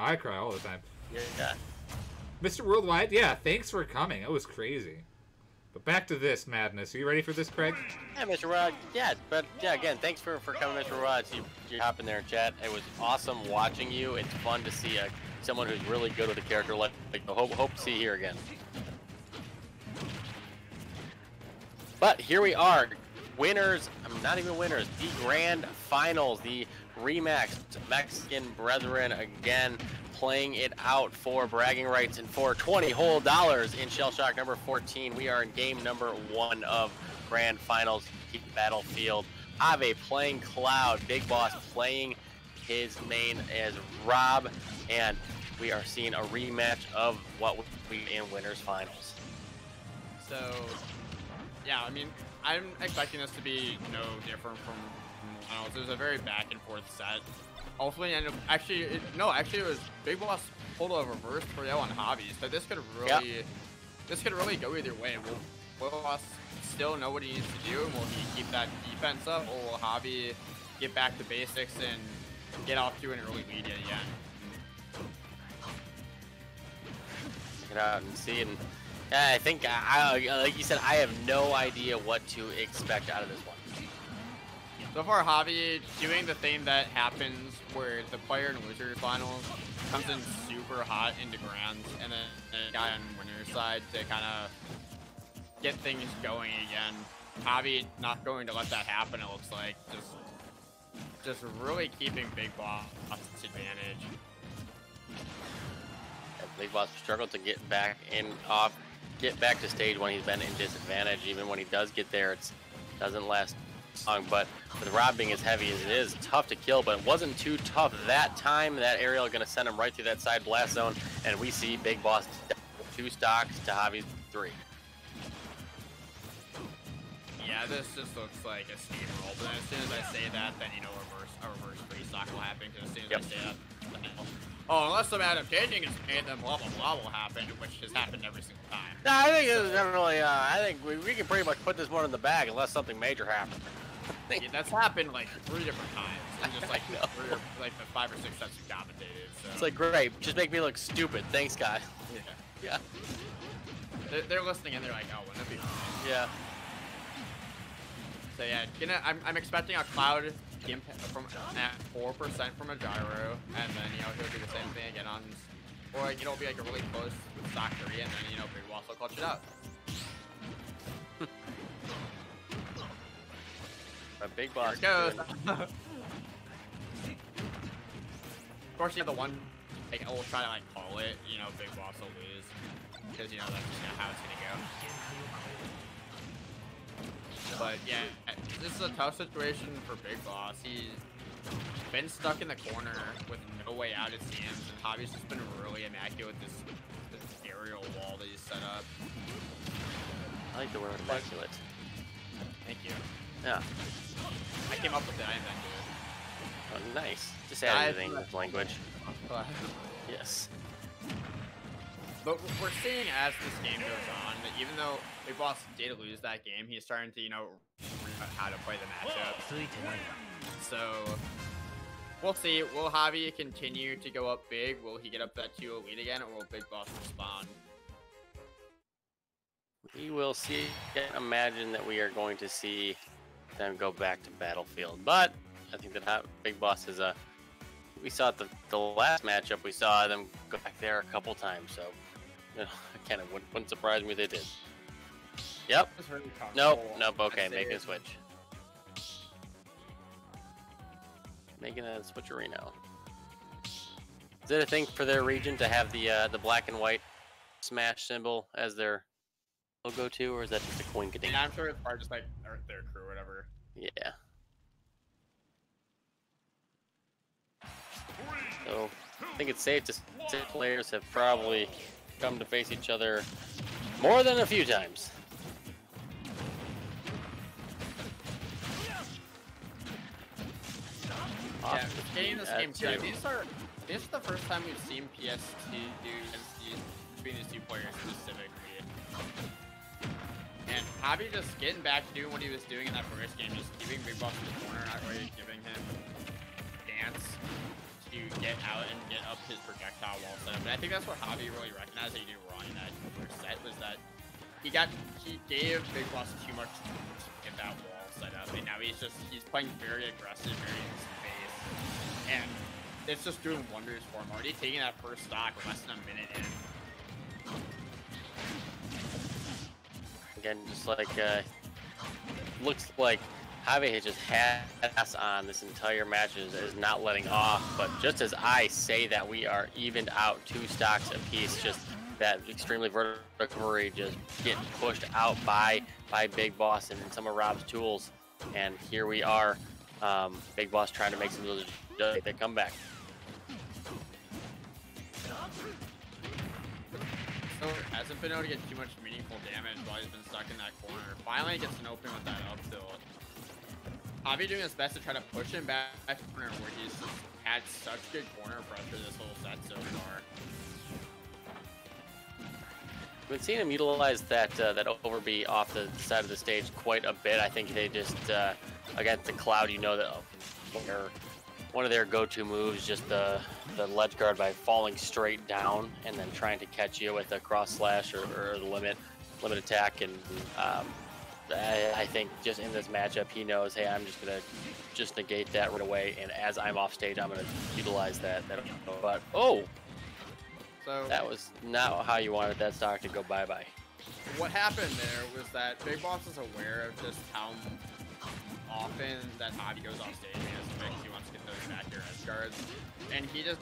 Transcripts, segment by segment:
I cry all the time. Yeah. Mr. Worldwide, yeah, thanks for coming. It was crazy. But back to this madness. Are you ready for this, Craig? Yeah, Mr. Rod. Yeah, but yeah, again, thanks for coming, Mr. Rod. You hopping there in chat. It was awesome watching you. It's fun to see someone who's really good with a character like hope to see here again. But here we are, winners. Not even winners. The grand finals, the rematch. Mexican brethren again playing it out for bragging rights and for $20 whole in Shell Shock number 14. We are in game number 1 of grand finals Battlefield. Javi playing Cloud, Big Boss playing his main as R.O.B, and we are seeing a rematch of what we in winners finals. So, yeah, I mean, I'm expecting this to be no different from finals. It was a very back and forth set. Hopefully, and actually, it was Big Boss pulled a reverse 3-0 on Javi, so this could really go either way. Will Boss still know what he needs to do? Will he keep that defense up, or will Javi get back to basics and get off to an early lead yet again? Check it out and see, and I think, like you said, I have no idea what to expect out of this one. So far, Javi doing the thing that happens where the player in losers finals comes in super hot into grands, and then the guy on winner's side to kind of get things going again. Javi not going to let that happen. It looks like just really keeping Big Boss advantage. Big Boss struggled to get back to stage when he's been in disadvantage. Even when he does get there, it doesn't last long. But with R.O.B being as heavy as it is, tough to kill, but it wasn't too tough that time. That aerial going to send him right through that side blast zone, and we see Big Boss 2 stocks to Javi's 3. Yeah, this just looks like a steamroll. But as soon as I say that, then a reverse 3 stock will happen. Because as soon as I say that, oh, unless some adaptation is made, then blah blah blah will happen, which has happened every single time. No, I think it's definitely. I think we can pretty much put this one in the bag unless something major happens. Yeah, that's happened like 3 different times, and just like the 5 or 6 sets we commentated. So. It's like, great, just make me look stupid. Thanks, guys. Yeah. They're listening and they're like, oh, wouldn't it be fun? Yeah. So yeah, I'm expecting a Cloud from at 4% from a gyro, and then he'll do the same thing again on, or it'll be like a really close with stock 3, and then Big Boss will clutch it up. A Big Boss. Here it goes. Of course, the one we'll try to call it. Big Boss will lose because that's just how it's gonna go. But yeah, this is a tough situation for Big Boss. He's been stuck in the corner with no way out, it seems, and Javi's just been really immaculate with this aerial wall that he's set up. I like the word immaculate. Thank you. Yeah. I came up with it, I invented it. Oh, nice. Just add anything with language. Yes. But we're seeing as this game goes on that even though Big Boss did lose that game, he's starting to, learn how to play the matchup. So, we'll see. Will Javi continue to go up big? Will he get up that 2 elite again, or will Big Boss respond? We will see. I can't imagine that we are going to see them go back to Battlefield. But I think that Big Boss is we saw it the last matchup, we saw them go back there a couple times, so kind of wouldn't surprise me if they did. Yep. Nope. Okay, making a switch. Making a switcherino. Is it a thing for their region to have the black and white Smash symbol as their logo too, or is that just a coin thing? Yeah, I'm sure it's part just like their crew or whatever. Yeah. So I think it's safe to say players have probably come to face each other more than a few times. Yeah, getting this game too. This is the first time we've seen PS2 do between these 2 players specifically. And Javi just getting back to doing what he was doing in that first game, just keeping Big Boss in the corner, not really giving him dance. to get out and get up his projectile wall setup. And I think that's what Javi really recognized that he did wrong in that first set, was that he gave Big Boss too much to get that wall set up, and now he's playing very aggressive, very in space, and it's just doing wonders for him. Already taking that first stock less than a minute in. Again, just like looks like Javi has just had us on this entire match, is not letting off. But just as I say that, we are evened out 2 stocks apiece. Just that extremely vertical recovery just getting pushed out by Big Boss and some of R.O.B's tools. And here we are, Big Boss trying to make some of those their comeback. So hasn't been able to get too much meaningful damage while he's been stuck in that corner. Finally gets an open with that up tilt. Javi doing his best to try to push him back to the corner where he's just had such good corner pressure this whole set so far. We've been seeing him utilize that R.O.B off the side of the stage quite a bit. I think they just against the Cloud, you know, that one of their go-to moves, just the ledge guard by falling straight down and then trying to catch you with a cross slash or the limit attack. And I think just in this matchup, he knows, hey, I'm just gonna negate that right away, and as I'm off stage, I'm gonna utilize that. But oh, so that was not how you wanted that stock to go bye-bye. What happened there was that Big Boss is aware of just how often that Javi goes off stage. He wants to get those back here edge guards, and he got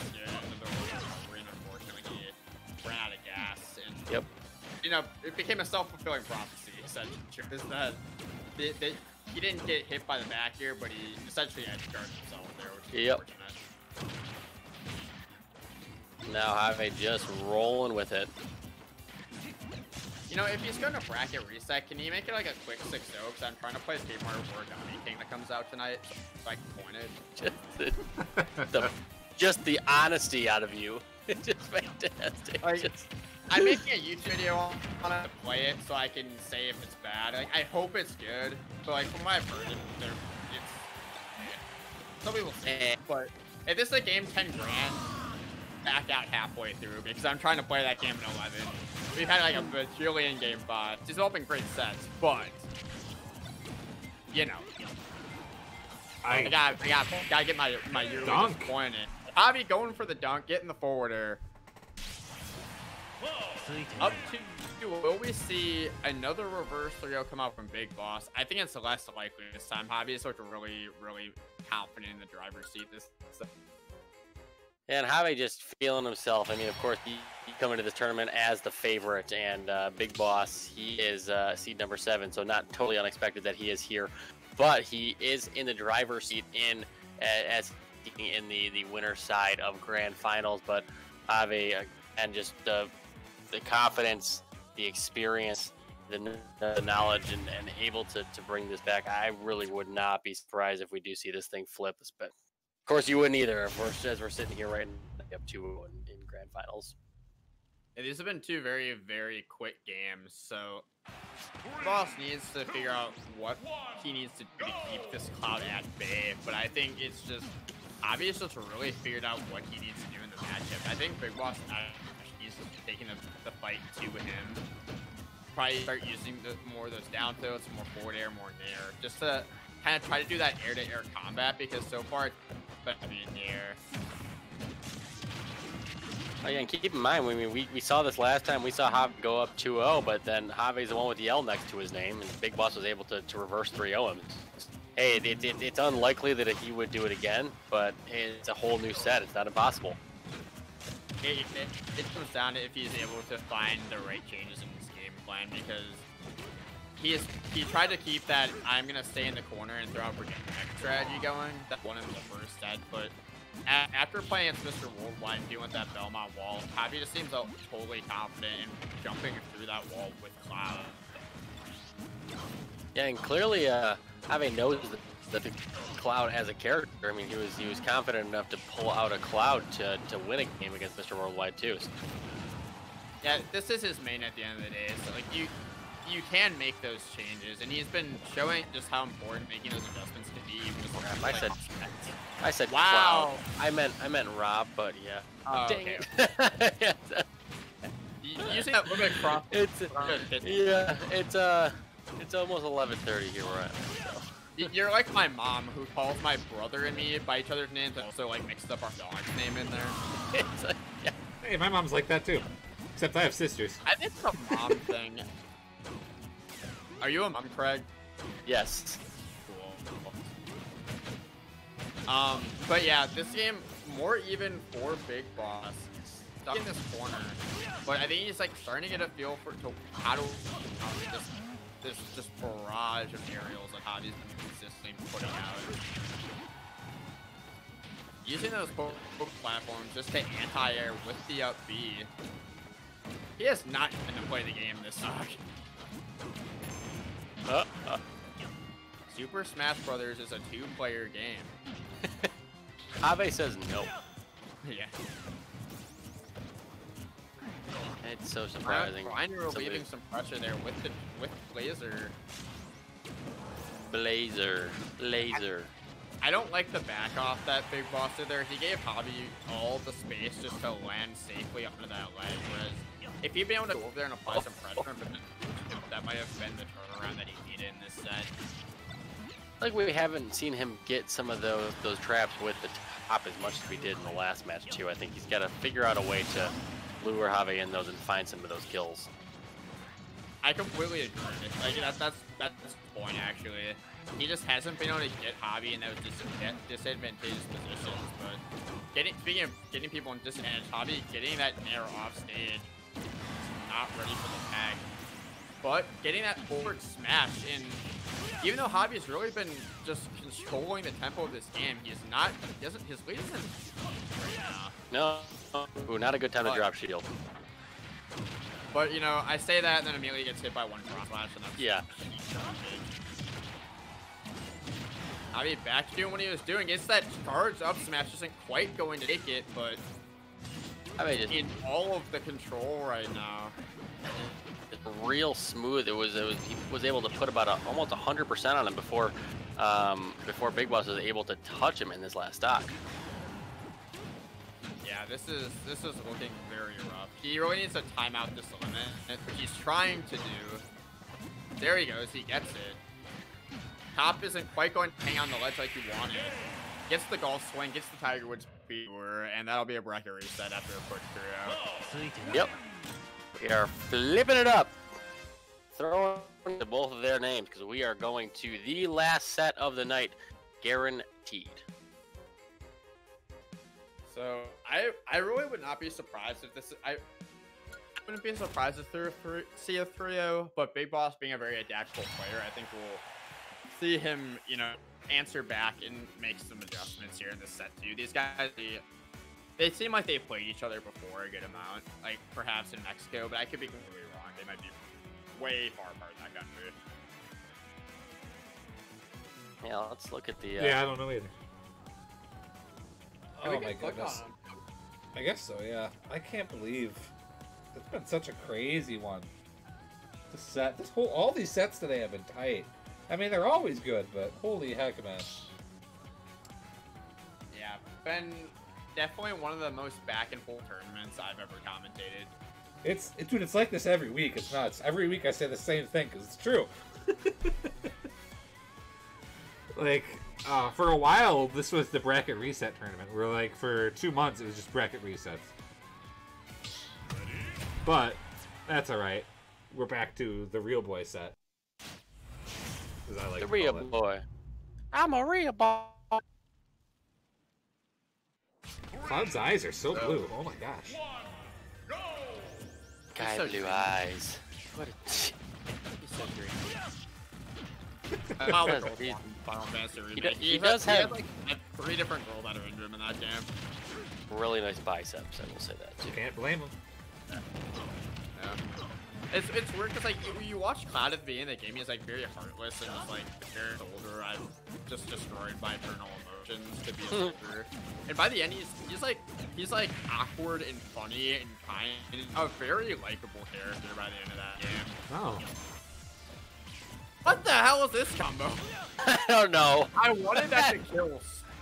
scared into the recovery, and unfortunately he ran out of gas. And yep. You know, it became a self-fulfilling prophecy, essentially, is that he didn't get hit by the back here, but he essentially edge guarded himself there, which is unfortunate. Now Javi just rolling with it. You know, if he's going to bracket reset, can he make it like a quick 6-0? Because I'm trying to play Paper Mario Origami King that comes out tonight, so I can point it. Just the honesty out of you. It's just fantastic. I'm making a YouTube video on it to play it so I can say if it's bad. Like, I hope it's good, but like from what I've heard, some people say, but if this is a game 10 grand, back out halfway through because I'm trying to play that game in 11. We've had like a bajillion game spots. It's all been great sets, but you know, I gotta get my yearly point in. Javi going for the dunk, getting the forwarder. Up to, will we see another reverse 3-0 come out from Big Boss? I think it's less likely this time. Javi's looked really confident in the driver's seat this. And Javi just feeling himself. I mean, of course, he coming to this tournament as the favorite, and Big Boss, he is seed number 7, so not totally unexpected that he is here. But he is in the driver's seat in the winner's side of Grand Finals. But Javi, and just the confidence, the experience, the knowledge, and able to bring this back. I really would not be surprised if we do see this thing flip. But of course, you wouldn't either, as we're sitting here right up 2 in Grand Finals. Yeah, these have been 2 very quick games, so Boss needs to figure out what he needs to do to keep this Cloud at bay. But I think it's just obvious to really figured out what he needs to do in the matchup. I think Big Boss needs to be taking the fight to him. Probably start using more of those down tilts, more forward air, more in air, just to kind of try to do that air-to-air combat, because so far it's been in the air. Oh, yeah, and keep in mind, I mean, we saw this last time. We saw Javi go up 2-0, but then Javi's the one with the L next to his name, and Big Boss was able to reverse 3-0 him. Hey, it's unlikely that he would do it again, but it's a whole new set. It's not impossible. It comes down to if he's able to find the right changes in his game plan, because he tried to keep that I'm going to stay in the corner and throw out project strategy going. That one in the first set, but after playing against Mr. Worldwide and dealing with that Belmont wall, Javi just seems totally confident in jumping through that wall with Cloud. Yeah, and clearly Javi knows that the Cloud as a character. I mean, he was confident enough to pull out a Cloud to win a game against Mr. Worldwide too. Yeah, this is his main at the end of the day. So like you you can make those changes, and he's been showing just how important making those adjustments can be. Even just I said wow. Cloud. I meant Rob, but yeah. Oh, Dang okay. it. Using that little bit cross. It's almost 11:30 here where I'm at. So. You're like my mom, who calls my brother and me by each other's names, and also like mixes up our dog's name in there. It's like, yeah. Hey, my mom's like that too. Except I have sisters. I think it's a mom thing. Are you a mom, Craig? Yes. Cool. But yeah, this game more even for Big Boss. Stuck in this corner, but I think he's like starting to get a feel for how to this just barrage of aerials that Javi's been consistently putting out. Using those poke platforms just to anti-air with the up B. He is not going to play the game this suck. Super Smash Brothers is a 2-player game. Javi says no. Yeah. It's so surprising. Grinder relieving some pressure there with Blazer. Laser. I don't like the back off that Big Boss did there. He gave Javi all the space just to land safely onto that ledge, whereas if he'd been able to go over there and apply some pressure, that might have been the turnaround that he needed in this set. Like we haven't seen him get some of those traps with the top as much as we did in the last match too. I think he's got to figure out a way to lure Javi in those and find some of those kills. I completely agree. Like that's the point actually. He just hasn't been able to get Javi in those disadvantageous positions. But speaking of getting people in disadvantage, Javi getting that nair off stage, not ready for the tag. But getting that forward smash in, even though Javi's really been just controlling the tempo of this game, his lead isn't right now. No, ooh, not a good time to drop shield. But you know, I say that and then immediately gets hit by one cross slash, and that's yeah. Javi back to doing what he was doing. Gets that charge up smash, isn't quite going to take it, but I mean, just in all of the control right now. It's real smooth. He was able to put about almost 100% on him before Big Boss was able to touch him in this last stock. Yeah, this is looking very rough. He really needs to time out this limit, which he's trying to do. There he goes. He gets it. Top isn't quite going to hang on the ledge like he wanted. Gets the golf swing, gets the Tiger Woods viewer, and that'll be a bracket reset after a quick through. Yep. We are flipping it up. Throwing to both of their names because we are going to the last set of the night, guaranteed. So I really would not be surprised if this. I wouldn't be surprised if see a 3-0, but Big Boss being a very adaptable player, I think we'll see him, you know, answer back and make some adjustments here in this set too. These guys, they seem like they've played each other before a good amount, like perhaps in Mexico, but I could be completely wrong. They might be way far apart in that country. Yeah, let's look at the. Yeah, I don't know either. Can Oh we my get click goodness. on him? I guess so, yeah. I can't believe it's been such a crazy one. All these sets today have been tight. I mean, they're always good, but holy heck, man. Yeah, been definitely one of the most back and forth tournaments I've ever commentated. Dude, it's like this every week. It's nuts. Every week I say the same thing because it's true. Like, for a while, this was the bracket reset tournament. We're like, for 2 months, it was just bracket resets. But that's all right. We're back to the real boy set. As I like The to real call it. boy. I'm a real boy. Cloud's eyes are so blue. Oh my gosh. Guy so blue green. eyes. What a He's so green. He's- Final Fantasy he remake. he does have like 3 different girls that are into him in that game. really nice biceps, I will say that too. You can't blame him. Yeah. It's weird because like you watch Cloud at the beginning of the game, he's like very heartless and just like very older. I'm just destroyed by eternal emotions to be a soldier. And by the end, he's like awkward and funny and kind. And a very likable character by the end of that game. Oh. What the hell is this combo? I don't know. I wanted that to kill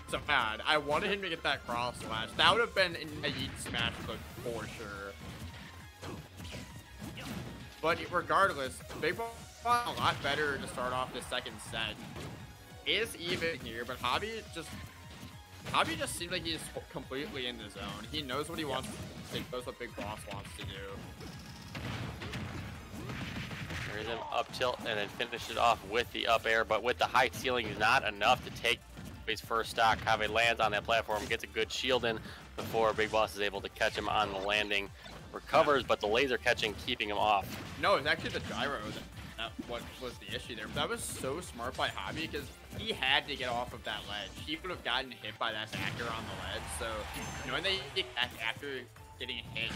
so bad. I wanted him to get that cross slash. That would have been a Yeet smash look for sure. But regardless, Big Boss a lot better to start off the second set. Is even here, but Javi just seems like he's completely in the zone. He knows what he wants. He knows what Big Boss wants to do. There's him up tilt and then finish it off with the up air, but with the high ceiling, not enough to take his first stock. Javi lands on that platform, gets a good shield in before Big Boss is able to catch him on the landing. Recovers, but the laser catching, keeping him off. No, it's actually the gyro that what was the issue there. But that was so smart by Javi because he had to get off of that ledge. He would have gotten hit by that hacker on the ledge. So knowing that he after getting hit,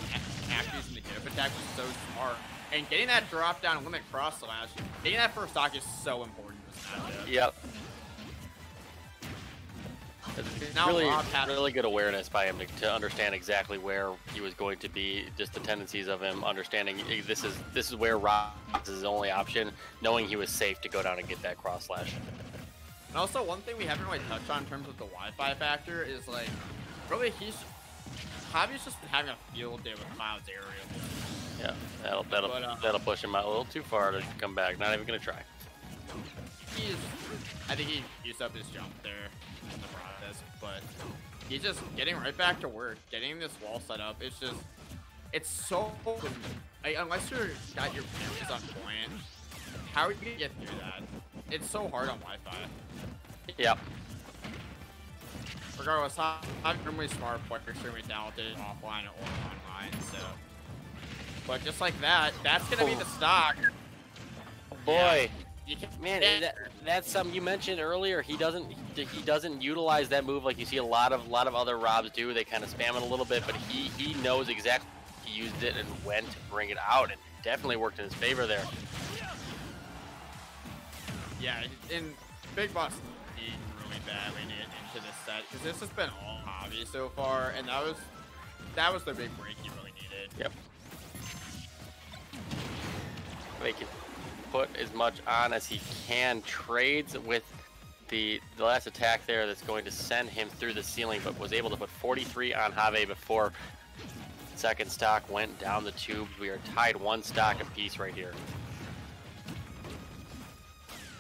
after using the hip attack was so smart. And getting that drop down limit cross slash, getting that first stock is so important to this matchup. Yep. It's really good awareness by him to understand exactly where he was going to be, just the tendencies of him understanding this is where R.O.B is his only option, knowing he was safe to go down and get that cross slash. And also one thing we haven't really touched on in terms of the Wi-Fi factor is like, really Javi's just been having a field day with Cloud's aerial. Yeah, that'll push him out a little too far to come back. Not even gonna try. I think he used up his jump there in the process, but he's just getting right back to work, getting this wall set up. It's so, like, unless you got your pitches on point, how are you gonna get through that? It's so hard on Wi-Fi. Yep. Regardless, I'm extremely smart, but extremely talented offline or online, so. But just like that, that's gonna be the stock. Boy. Yeah. Man, that's something you mentioned earlier. He doesn't utilize that move like you see a lot of other R.O.Bs do. They kind of spam it a little bit, but he knows exactly he used it and when to bring it out, and definitely worked in his favor there. Yeah, and Big Boss need really badly to get into this set because this has been all Javi so far, and that was the big break he really needed. Yep. They can put as much on as he can. Trades with the last attack there that's going to send him through the ceiling, but was able to put 43 on Javi before second stock went down the tube. We are tied one stock apiece right here.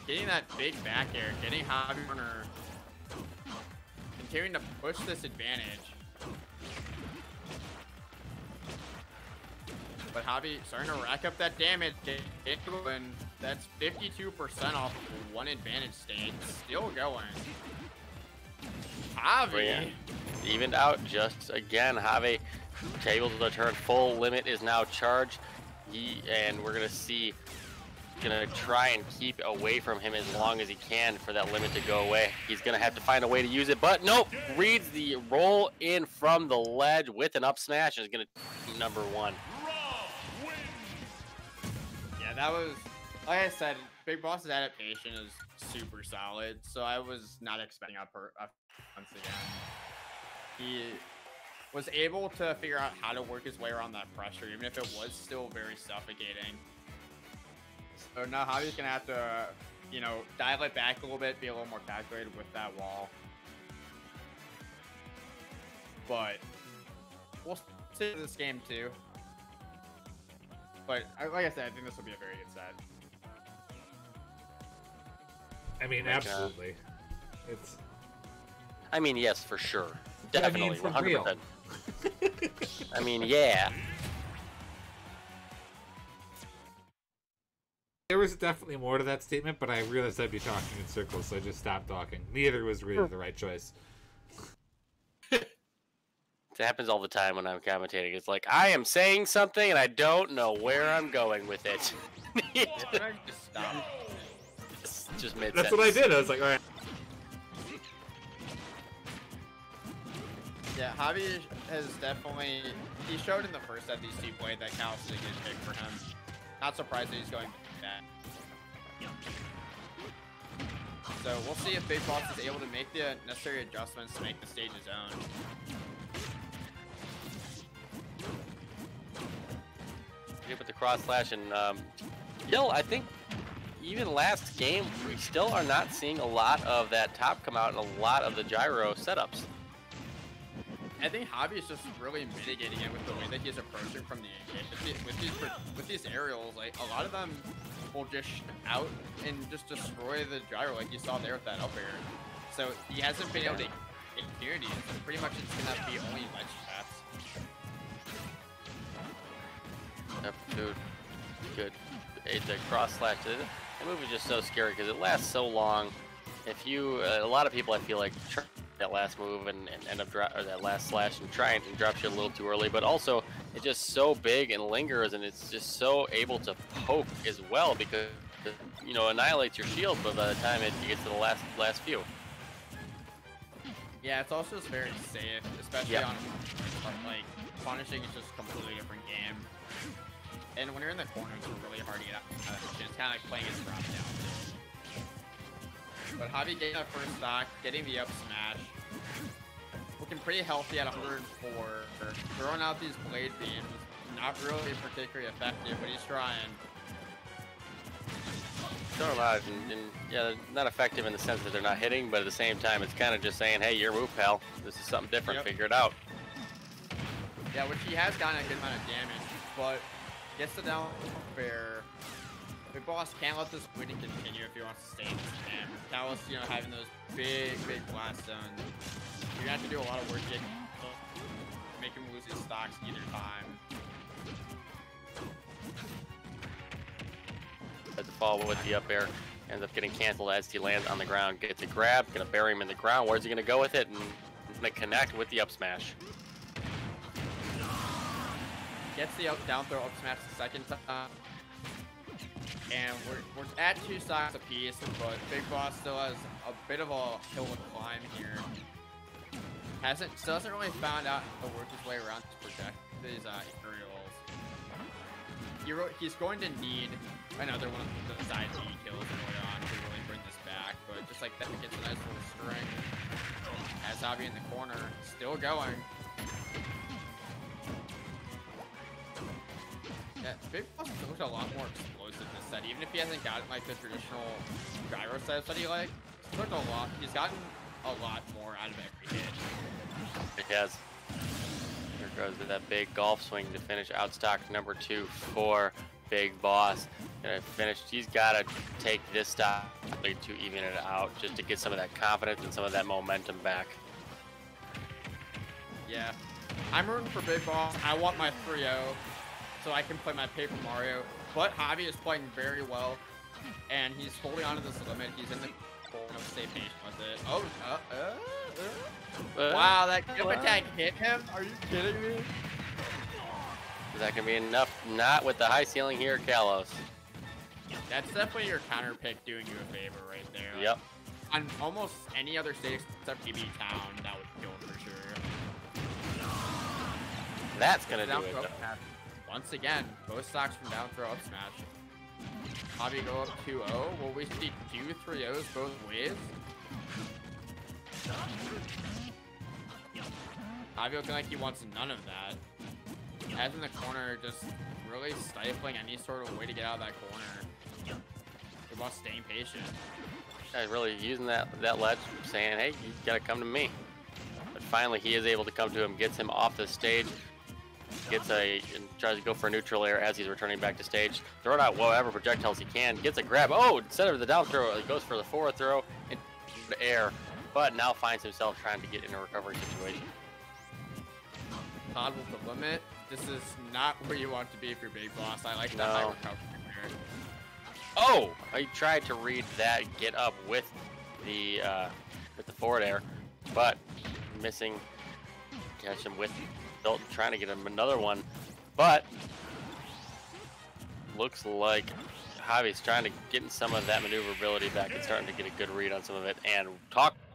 Getting that big back air, getting Javi Warner, continuing to push this advantage. But Javi starting to rack up that damage, and that's 52% off one advantage state. Still going. Javi. Evened out just again. Javi able to turn full. Limit is now charged. And we're going to see, going to try and keep away from him as long as he can for that limit to go away. He's going to have to find a way to use it, but nope. Reads the roll in from the ledge with an up smash and is going to number one. That was, like I said, Big Boss's adaptation is super solid, so I was not expecting up once again. He was able to figure out how to work his way around that pressure, even if it was still very suffocating. So now Javi's gonna have to, you know, dial it back a little bit, be a little more calculated with that wall. But we'll see this game too. But like I said, I think this will be a very good set. I mean, absolutely. It's. I mean, yes, for sure. Definitely, 100%. I mean, yeah. There was definitely more to that statement, but I realized I'd be talking in circles, so I just stopped talking. Neither was really the right choice. It happens all the time when I'm commentating. It's like, I am saying something and I don't know where I'm going with it. Just stop. Just mid-sentence. That's what I did. I was like, all right. Yeah, Javi has definitely, he showed in the first set these two played that Cal is a good pick for him. Not surprised that he's going back. So we'll see if Big Boss is able to make the necessary adjustments to make the stage his own. With the cross slash and Gil, I think even last game, we still are not seeing a lot of that top come out and a lot of the gyro setups. I think Javi is just really mitigating it with the way that he's approaching from the with these aerials. Like a lot of them will just out and just destroy the gyro, like you saw there with that up air. So he hasn't been able to get immunity. So pretty much it's gonna be only ledge traps. Yep, dude. Good. The cross slash. That move is just so scary because it lasts so long. If you, a lot of people I feel like try that last move and end up or that last slash and try and drop shit a little too early, but also it's just so big and lingers and it's just so able to poke as well because you know annihilates your shield by the time it gets to the last few. Yeah, it's also just very safe, especially on like punishing is just a completely different game. And when you're in the corner, it's really hard to get out. It's kind of like playing his drop down. But Javi getting that first stock, getting the up smash, looking pretty healthy at 104. Throwing out these blade beams, not really particularly effective, but he's trying. Throwing them out, and yeah, not effective in the sense that they're not hitting, but at the same time, it's kind of just saying, hey, your move, pal. This is something different. Figure it out. Yeah, which he has gotten a good amount of damage, but gets the down fair. Big Boss can't let this winning continue if he wants to stay in this game. Callus, you know, having those big blast zones. You're gonna have to do a lot of work to make him lose his stocks either time. At the fall with the up air, ends up getting canceled as he lands on the ground. Gets a grab, gonna bury him in the ground. Where's he gonna go with it? And gonna connect with the up smash. Gets the down throw up smash the second time. And we're at 2 stocks apiece, but Big Boss still has a bit of a hill to climb here. Still hasn't really found out how to work his way around to protect these aerials. He's going to need another one of the side B kills early on to really bring this back, but just like that, it gets a nice little string. Has Javi in the corner, still going. Yeah, Big Boss looks a lot more explosive this set, even if he hasn't gotten like the traditional gyro sets that he likes. He's gotten a lot more out of every hit. It has. Here goes that big golf swing to finish outstock number 2 for Big Boss. He's got to take this stock to even it out, just to get some of that confidence and some of that momentum back. Yeah, I'm rooting for Big Boss. I want my 3-0. So I can play my Paper Mario, but Javi is playing very well, and he's holding on to this limit. He's in the corner, stay patient with it. Oh, wow, that jump attack hit him? Are you kidding me? Is that gonna be enough? Not with the high ceiling here, Kalos. That's definitely your counter pick doing you a favor right there. Like, yep. On almost any other stage except BB Town, that would kill him for sure. That's gonna do it, though. Once again, both stocks from down throw up smash. Javi go up 2-0. Will we see 2 3-0s both ways? Javi looking like he wants none of that. As in the corner, just really stifling any sort of way to get out of that corner. Good boss staying patient. Yeah, really using that ledge, saying, hey, you gotta come to me. But finally, he is able to come to him, gets him off the stage. And tries to go for a neutral air as he's returning back to stage. Throwing out whatever projectiles he can. Gets a grab. Oh, instead of the down throw, he goes for the forward throw into the air. But now finds himself trying to get in a recovery situation. Todd with the limit. This is not where you want to be if you're Big Boss. I like that high recovery here. Oh, he tried to read that get up with the forward air, but missing. Catch him with trying to get him another one, but looks like Javi's trying to get some of that maneuverability back and starting to get a good read on some of it. And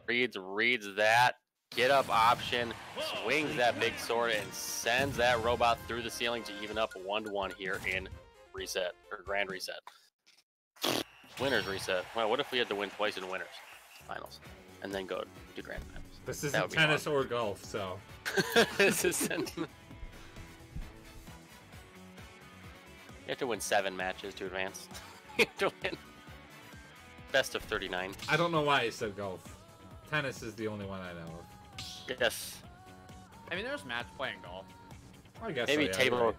reads that get up option, swings that big sword, and sends that robot through the ceiling to even up 1-1 here in reset or grand reset. Winners reset. Well, what if we had to win twice in winners finals and then go to grand finals? This isn't tennis or golf, so. This isn't. You have to win 7 matches to advance. You have to win. Best of 39. I don't know why I said golf. Tennis is the only one I know of. Yes. I mean, there's match playing golf. I guess Maybe so, yeah, table you're right.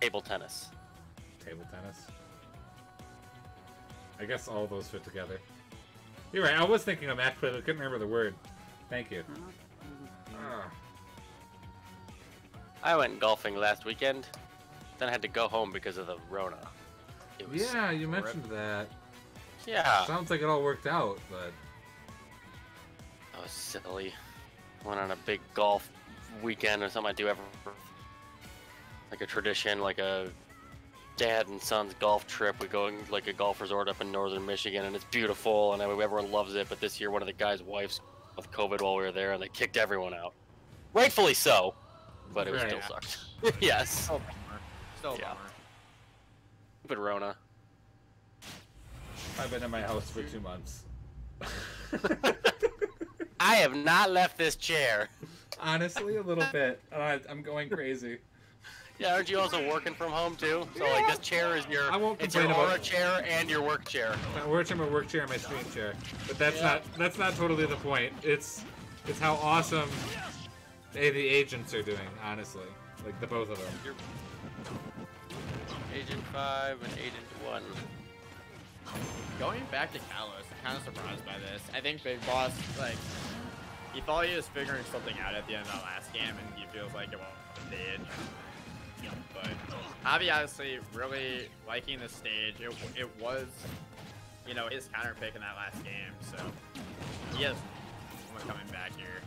table tennis. Table tennis. I guess all those fit together. You're right. I was thinking of match play, but I couldn't remember the word. Thank you. Ah. I went golfing last weekend, then I had to go home because of the Rona. It was Yeah, you mentioned that. Yeah. Sounds like it all worked out, but That was silly. Went on a big golf weekend or something I do every, like a tradition, like a dad and son's golf trip. We go like a golf resort up in northern Michigan, and it's beautiful, and everyone loves it. But this year, one of the guys' wives with COVID while we were there, and they kicked everyone out. Rightfully so, but it was still Right. sucked. Yes. Still a bummer. Still a Yeah. bummer. But Rona. I've been in my house for 2 months. I have not left this chair. Honestly, a little bit. I'm going crazy. Yeah, aren't you also working from home too? So like this chair is your I won't it's your complain aura about- chair and your work chair. My work chair and my screen chair. But that's Yeah. not totally the point. It's how awesome the agents are doing, honestly. Like the both of them. Agent 5 and Agent 1. Going back to Kalos, I'm kind of surprised by this. I think Big Boss, like, he thought he was figuring something out at the end of that last game, and he feels like it won't stage. But Javi obviously really liking the stage. It was, you know, his counter pick in that last game, so he has someone coming back here.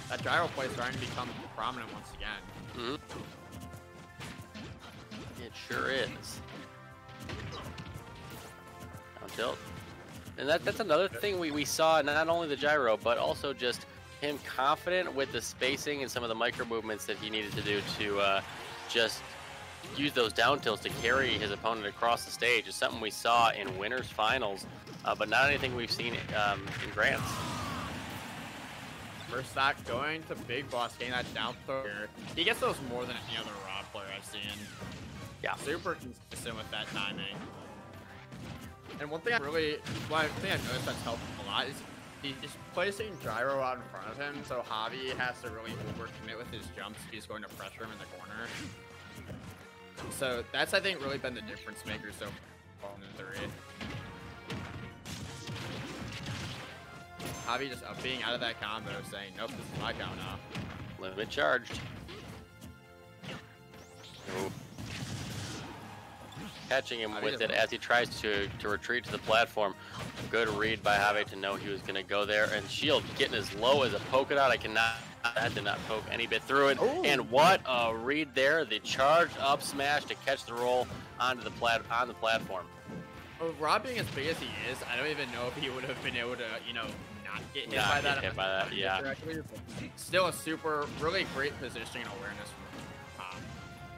That gyro play is starting to become prominent once again. It sure is. Down tilt. And that's another thing we saw, not only the gyro, but also just him confident with the spacing and some of the micro movements that he needed to do to just use those down tilts to carry his opponent across the stage. Is something we saw in winners finals, but not anything we've seen in grants. First stock going to Big Boss, getting that down throw here. He gets those more than any other R.O.B player I've seen. Yeah. Super consistent with that timing. And one thing I've noticed that's helped him a lot is he's placing gyro out in front of him, so Javi has to really overcommit with his jumps if he's going to pressure him in the corner. So that's, I think, really been the difference maker so far in the 3. Javi just being out of that combo, saying, nope, this is my count now. Limit charged. Ooh. Catching him with it as he tries to retreat to the platform. Good read by Javi to know he was going to go there. And shield getting as low as a polka dot. That did not poke any bit through it. Ooh. And what a read there. The charged up smash to catch the roll onto the platform. Well, Rob being as big as he is, I don't even know if he would have been able to, you know, not get hit by that. Hit by that, yeah. Correctly, still a really great positioning and awareness from Tom.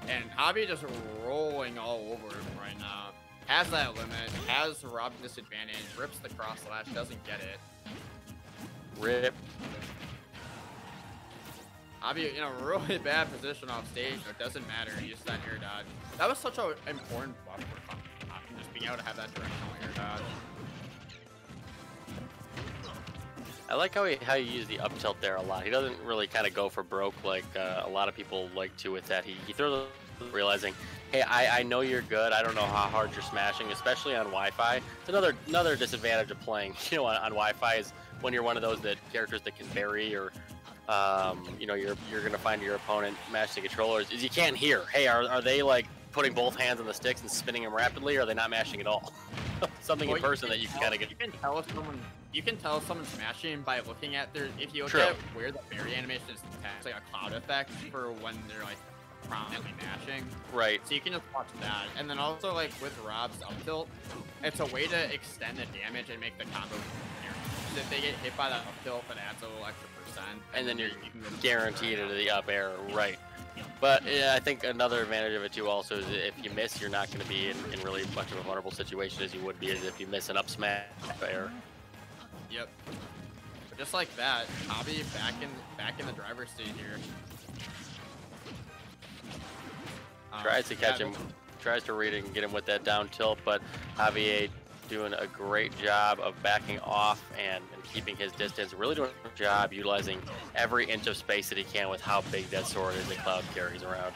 And Javi just rolling all over him right now. Has that limit, has Rob disadvantage, rips the cross slash, doesn't get it. Rip. Javi in a really bad position off stage, so it doesn't matter. He used that air dodge. That was such an important buff for Javi, just being able to have that directional air dodge. I like how he used the up tilt there a lot. He doesn't really kind of go for broke like a lot of people like to with that. He throws realizing, hey, I know you're good. I don't know how hard you're smashing, especially on Wi-Fi. It's another disadvantage of playing, you know, on Wi-Fi is when you're one of those characters that can bury or, you know, you're gonna find your opponent mashing the controllers. Is you can't hear. Hey, are they like putting both hands on the sticks and spinning them rapidly, or are they not mashing at all? Something in person that you can kind of get. You can tell if someone's smashing by looking at their. If you look True. at where the berry animation is, it's like a cloud effect for when they're like prominently mashing. Right. So you can just watch that, and then also like with Rob's up tilt, it's a way to extend the damage and make the combo. If they get hit by that up tilt, that adds a little extra percent. And then you're you can go guaranteed into the up air, right? But yeah, I think another advantage of it too also is if you miss, you're not going to be in really much of a vulnerable situation as you would be as if you miss an up smash air. Yep. But just like that, Javi back in the driver's seat here. Tries to catch yeah, him tries to read it and get him with that down tilt, but Javier doing a great job of backing off and keeping his distance. Really doing a good job utilizing every inch of space that he can with how big that sword is that Cloud carries around.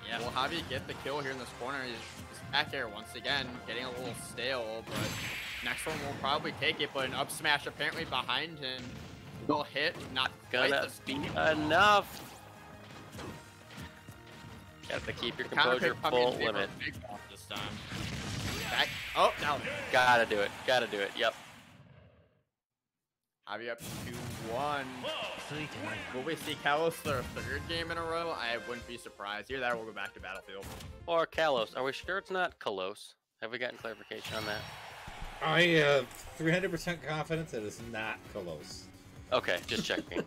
Yeah, will Javi get the kill here in this corner? He's back air once again, getting a little stale, but next one will probably take it, but an up smash apparently behind him will hit, not Gonna be enough. Got to keep your composure full limit. Big boss this time. Back. Oh, now. Gotta do it. Gotta do it. Yep. Javi up 2-1. Will we see Kalos for a third game in a row? I wouldn't be surprised. Either that or we'll go back to Battlefield. Or Kalos. Are we sure it's not Kalos? Have we gotten clarification on that? I have 300% confidence it is not Kalos. Okay, just checking.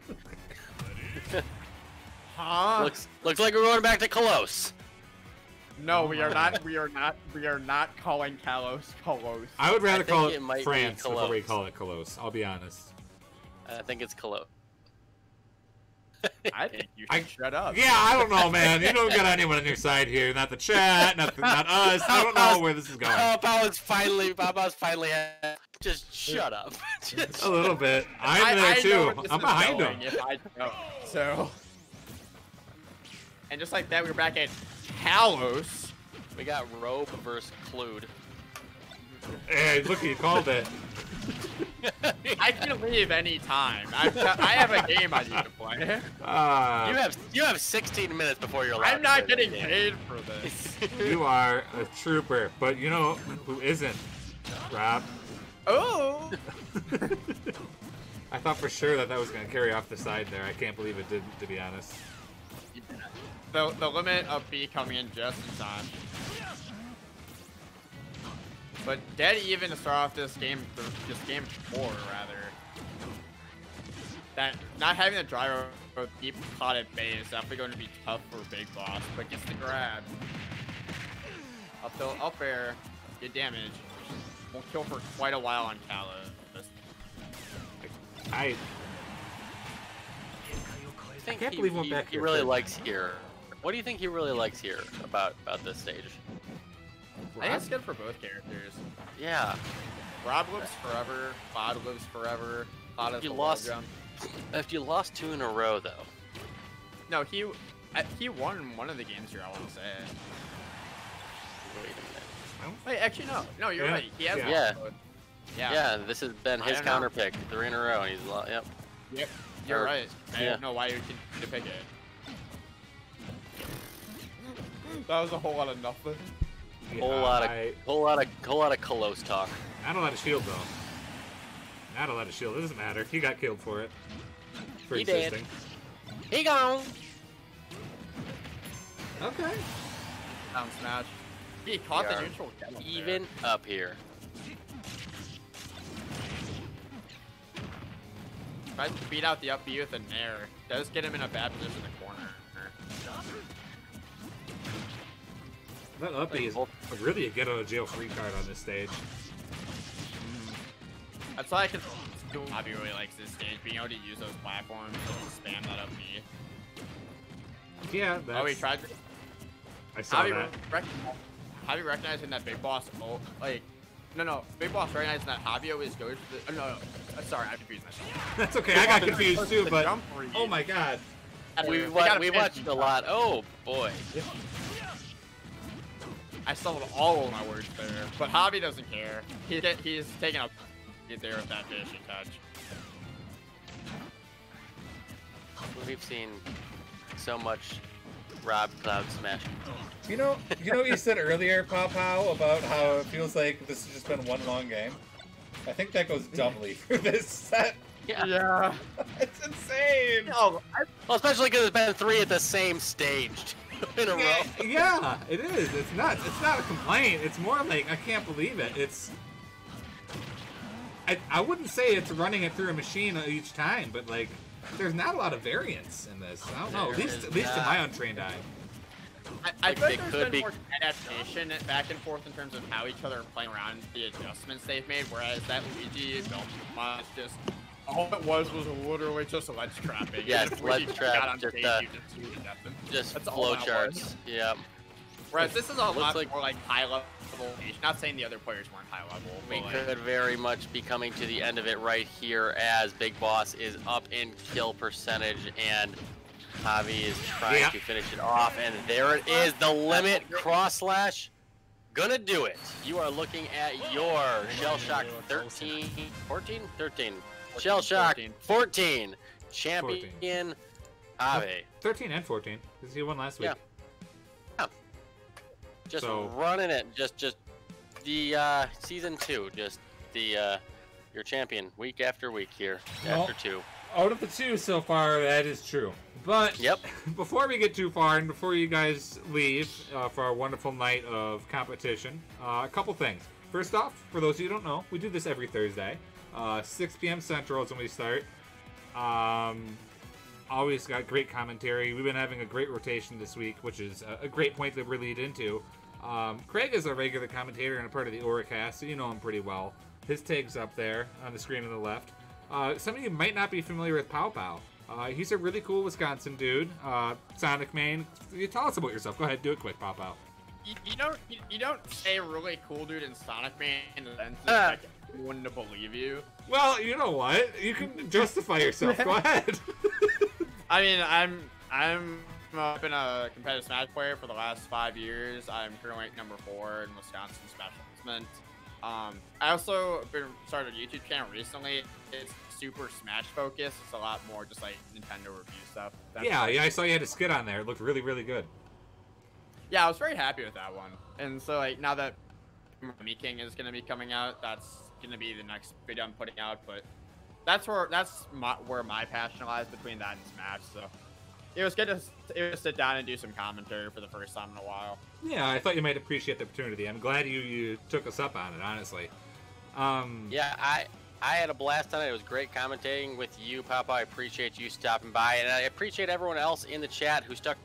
Huh? Looks like we're going back to Kalos. No, we are not. We are not calling Kalos Kalos. I would rather call it might France be before we call it Kalos. I'll be honest. I think it's Kalos. I think you should shut up. Yeah, I don't know, man. You don't got anyone on your side here. Not the chat, not us. I don't know where this is going. Papa's finally. Just shut up. Just a little bit. I'm there too. I'm behind him. If I know. So. And just like that, we were back at Kalos. We got R.O.B versus Clued. Hey, look, you called it. I can leave any time. I have a game I need to play. You have 16 minutes before you're allowed. I'm not getting paid for this. You are a trooper, but you know who isn't? Rob. Oh. I thought for sure that was going to carry off the side there. I can't believe it didn't, to be honest. The limit of B coming in just in time. But dead even to start off this game 4 rather. That not having the driver deep caught at bay is definitely going to be tough for Big Boss, but gets the grab. Up tilt, up air, good damage. Won't kill for quite a while on Kalos. I can't believe one back he here. really likes here. What do you think he really likes here about this stage? I think it's good for both characters. Yeah. Rob lives forever. Cloud lives forever. Cloud has You the lost. wall jump. If you lost 2 in a row, though. No, he won one of the games here. I want to say. Wait a minute. Wait, actually no. No, you're right. He has Yeah. lost both. Yeah. Yeah, this has been his don't know. counter pick 3 in a row, and he's yep. Yep. You're right. I yeah. don't know why you continue to pick it. That was a whole lot of nothing. Yeah, Whole lot of Kalos talk. Not a lot of shield, though. Not a lot of shield. It doesn't matter. He got killed for it. For He existing. did. He gone. Okay. Down smash. He caught We the are neutral. Even up here. Tries to beat out the up B with an air. Does get him in a bad position in the corner. That up B is really a get out of jail free card on this stage. That's why I can do. Javi really likes this stage, being able to use those platforms to spam that up B. Yeah, that's... Oh, he tried. I saw that. Javi recognizing that Big Boss. Oh, like, no. Big Boss recognizing that Javi always goes to the. No. Sorry, I confused myself. That's okay. I got confused too, but oh my god. We watched a lot. Oh boy. I stumbled all over my words there, but Javi doesn't care. He's taking a there with that finishing touch. We've seen so much R.O.B Cloud smash. You know what you said earlier, Pow Pow, about how it feels like this has just been one long game? I think that goes doubly for this set. Yeah. It's insane. No, Well, especially because it's been 3 at the same stage in a row. Yeah, it is. It's nuts. It's not a complaint. It's more like I can't believe it. It's. I wouldn't say it's running it through a machine each time, but like, there's not a lot of variance in this. I don't know. At least to my untrained eye. I feel like there's been more adaptation back and forth in terms of how each other are playing around the adjustments they've made, whereas that Luigi Belmont is just All it was literally just ledge trapping. Yes, And if ledge we trap, got on just, stage, you just shoot at them. Just That's all that flowcharts. was. Yep. Whereas this is a lot like- more like high level. Not saying the other players weren't high level. We But like, could very much be coming to the end of it right here as Big Boss is up in kill percentage and Javi is trying to finish it off. And there it is, the limit cross slash. Gonna do it. You are looking at your Shell Shock 13, 14? 13. Shell Shock 14. Champion Javi. 13 and 14, because he won last week. Yeah. Just So- running it. Just the season 2. Just the your champion week after week here. Well, After 2. Out of the 2 so far, that is true. But Yep. before we get too far and before you guys leave for our wonderful night of competition, a couple things. First off, for those of you who don't know, we do this every Thursday. 6 p.m. Central is when we start. Always got great commentary. We've been having a great rotation this week, which is a great point that we're lead into. Craig is a regular commentator and a part of the Auracast, so you know him pretty well. His tag's up there on the screen on the left. Some of you might not be familiar with Pow Pow. He's a really cool Wisconsin dude. Sonic Main. You tell us about yourself. Go ahead, do it quick, Pow Pow. you don't say really cool dude in Sonic Man and then expect everyone to believe you. Well, you know what? You can justify yourself. Go ahead. I mean, I'm been a competitive Smash player for the last 5 years. I'm currently ranked number 4 in Wisconsin Smash Ultimate. I also started a YouTube channel recently. It's super Smash focused. It's a lot more just like Nintendo review stuff. Yeah, I saw you had a skit on there. It looked really, really good. Yeah, I was very happy with that one. And so like now that Me King is gonna be coming out, that's gonna be the next video I'm putting out. But that's where my passion lies, between that and Smash. So it was good to sit down and do some commentary for the first time in a while. Yeah, I thought you might appreciate the opportunity. I'm glad you took us up on it, honestly. Yeah, I had a blast on it. It was great commentating with you, Papa. I appreciate you stopping by, and I appreciate everyone else in the chat who stuck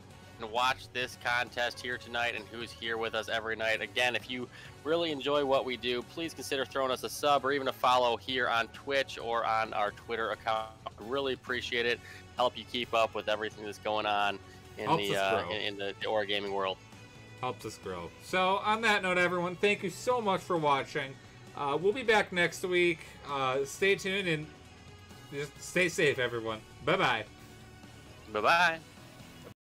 and watched this contest here tonight and who's here with us every night. Again, if you really enjoy what we do, please consider throwing us a sub or even a follow here on Twitch or on our Twitter account. I really appreciate it. Help you keep up with everything that's going on in the Aura gaming world. Helps us grow. So on that note, everyone, thank you so much for watching. We'll be back next week. Stay tuned and just stay safe, everyone. Bye-bye. Bye-bye.